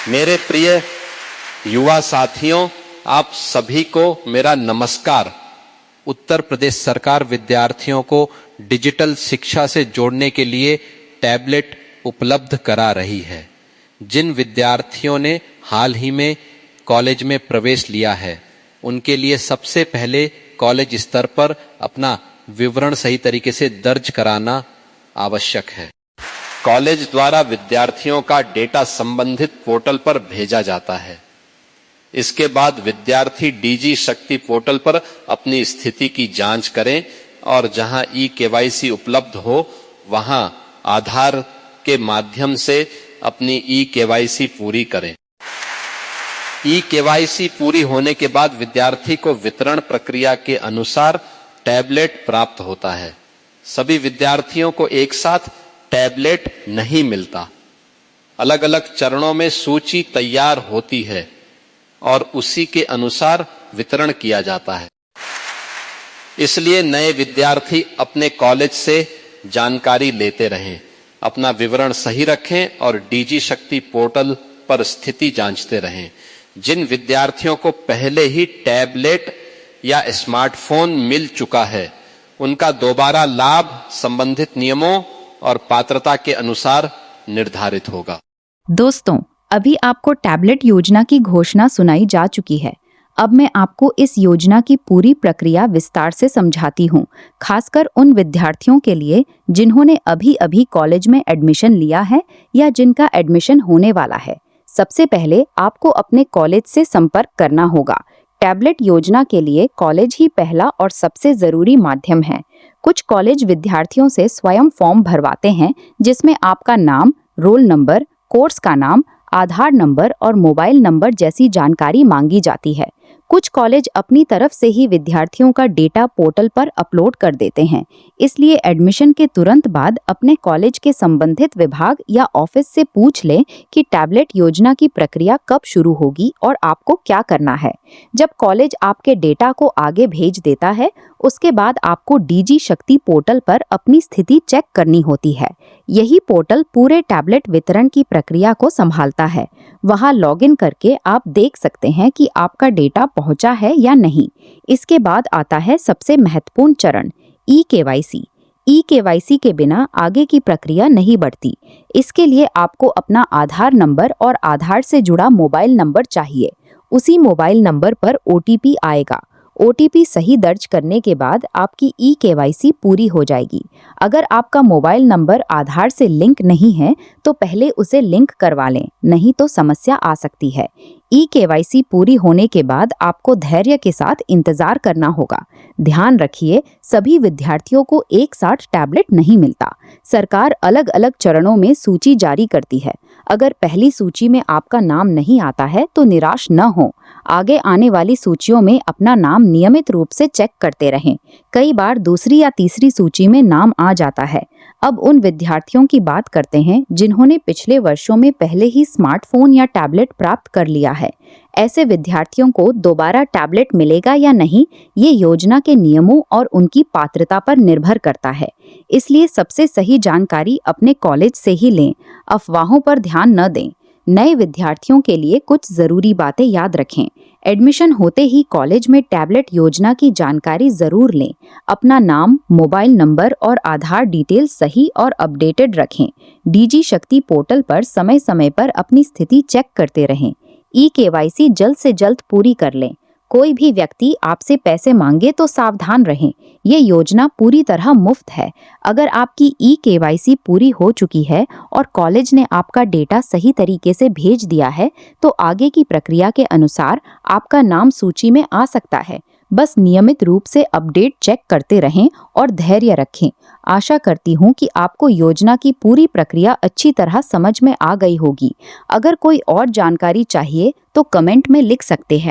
मेरे प्रिय युवा साथियों, आप सभी को मेरा नमस्कार। उत्तर प्रदेश सरकार विद्यार्थियों को डिजिटल शिक्षा से जोड़ने के लिए टैबलेट उपलब्ध करा रही है। जिन विद्यार्थियों ने हाल ही में कॉलेज में प्रवेश लिया है, उनके लिए सबसे पहले कॉलेज स्तर पर अपना विवरण सही तरीके से दर्ज कराना आवश्यक है। कॉलेज द्वारा विद्यार्थियों का डेटा संबंधित पोर्टल पर भेजा जाता है। इसके बाद विद्यार्थी डीजी शक्ति पोर्टल पर अपनी स्थिति की जांच करें और जहां ई-केवाईसी उपलब्ध हो, वहां आधार के माध्यम से अपनी ई-केवाईसी पूरी करें। ई-केवाईसी पूरी होने के बाद विद्यार्थी को वितरण प्रक्रिया के अनुसार टैबलेट प्राप्त होता है। सभी विद्यार्थियों को एक साथ टैबलेट नहीं मिलता। अलग अलग चरणों में सूची तैयार होती है और उसी के अनुसार वितरण किया जाता है। इसलिए नए विद्यार्थी अपने कॉलेज से जानकारी लेते रहें, अपना विवरण सही रखें और डीजी शक्ति पोर्टल पर स्थिति जांचते रहें। जिन विद्यार्थियों को पहले ही टैबलेट या स्मार्टफोन मिल चुका है, उनका दोबारा लाभ संबंधित नियमों और पात्रता के अनुसार निर्धारित होगा। दोस्तों, अभी आपको टैबलेट योजना की घोषणा सुनाई जा चुकी है। अब मैं आपको इस योजना की पूरी प्रक्रिया विस्तार से समझाती हूँ, खासकर उन विद्यार्थियों के लिए जिन्होंने अभी अभी कॉलेज में एडमिशन लिया है या जिनका एडमिशन होने वाला है। सबसे पहले आपको अपने कॉलेज से संपर्क करना होगा। टैबलेट योजना के लिए कॉलेज ही पहला और सबसे जरूरी माध्यम है। कुछ कॉलेज विद्यार्थियों से स्वयं फॉर्म भरवाते हैं, जिसमें आपका नाम, रोल नंबर, कोर्स का नाम, आधार नंबर और मोबाइल नंबर जैसी जानकारी मांगी जाती है। कुछ कॉलेज अपनी तरफ से ही विद्यार्थियों का डेटा पोर्टल पर अपलोड कर देते हैं। इसलिए एडमिशन के तुरंत बाद अपने कॉलेज के संबंधित विभाग या ऑफिस से पूछ लें कि टैबलेट योजना की प्रक्रिया कब शुरू होगी और आपको क्या करना है। जब कॉलेज आपके डेटा को आगे भेज देता है, उसके बाद आपको डीजी शक्ति पोर्टल पर अपनी स्थिति चेक करनी होती है। यही पोर्टल पूरे टैबलेट वितरण की प्रक्रिया को संभालता है। वहां लॉगिन करके आप देख सकते हैं कि आपका डेटा पहुंचा है या नहीं। इसके बाद आता है सबसे महत्वपूर्ण चरण, ई-केवाईसी। ई-केवाईसी के बिना आगे की प्रक्रिया नहीं बढ़ती। इसके लिए आपको अपना आधार नंबर और आधार से जुड़ा मोबाइल नंबर चाहिए। उसी मोबाइल नंबर पर ओटीपी आएगा। ओटीपी सही दर्ज करने के बाद आपकी ई-केवाईसी पूरी हो जाएगी। अगर आपका मोबाइल नंबर आधार से लिंक नहीं है, तो पहले उसे लिंक करवा लें, नहीं तो समस्या आ सकती है। ई-केवाईसी पूरी होने के बाद आपको धैर्य के साथ इंतजार करना होगा। ध्यान रखिए, सभी विद्यार्थियों को एक साथ टैबलेट नहीं मिलता। सरकार अलग अलग चरणों में सूची जारी करती है। अगर पहली सूची में आपका नाम नहीं आता है तो निराश न हो। आगे आने वाली सूचियों में अपना नाम नियमित रूप से चेक करते रहें। कई बार दूसरी या तीसरी सूची में नाम आ जाता है। अब उन विद्यार्थियों की बात करते हैं जिन्होंने पिछले वर्षों में पहले ही स्मार्टफोन या टैबलेट प्राप्त कर लिया है। ऐसे विद्यार्थियों को दोबारा टैबलेट मिलेगा या नहीं, ये योजना के नियमों और उनकी पात्रता पर निर्भर करता है। इसलिए सबसे सही जानकारी अपने कॉलेज से ही लें। अफवाहों पर ध्यान न दें। नए विद्यार्थियों के लिए कुछ जरूरी बातें याद रखें। एडमिशन होते ही कॉलेज में टैबलेट योजना की जानकारी जरूर लें। अपना नाम, मोबाइल नंबर और आधार डिटेल सही और अपडेटेड रखें। डीजी शक्ति पोर्टल पर समय समय पर अपनी स्थिति चेक करते रहें। ई-केवाईसी जल्द से जल्द पूरी कर लें। कोई भी व्यक्ति आपसे पैसे मांगे तो सावधान रहें। ये योजना पूरी तरह मुफ्त है। अगर आपकी ई-केवाईसी पूरी हो चुकी है और कॉलेज ने आपका डेटा सही तरीके से भेज दिया है, तो आगे की प्रक्रिया के अनुसार आपका नाम सूची में आ सकता है। बस नियमित रूप से अपडेट चेक करते रहें और धैर्य रखें। आशा करती हूँ कि आपको योजना की पूरी प्रक्रिया अच्छी तरह समझ में आ गई होगी। अगर कोई और जानकारी चाहिए तो कमेंट में लिख सकते हैं।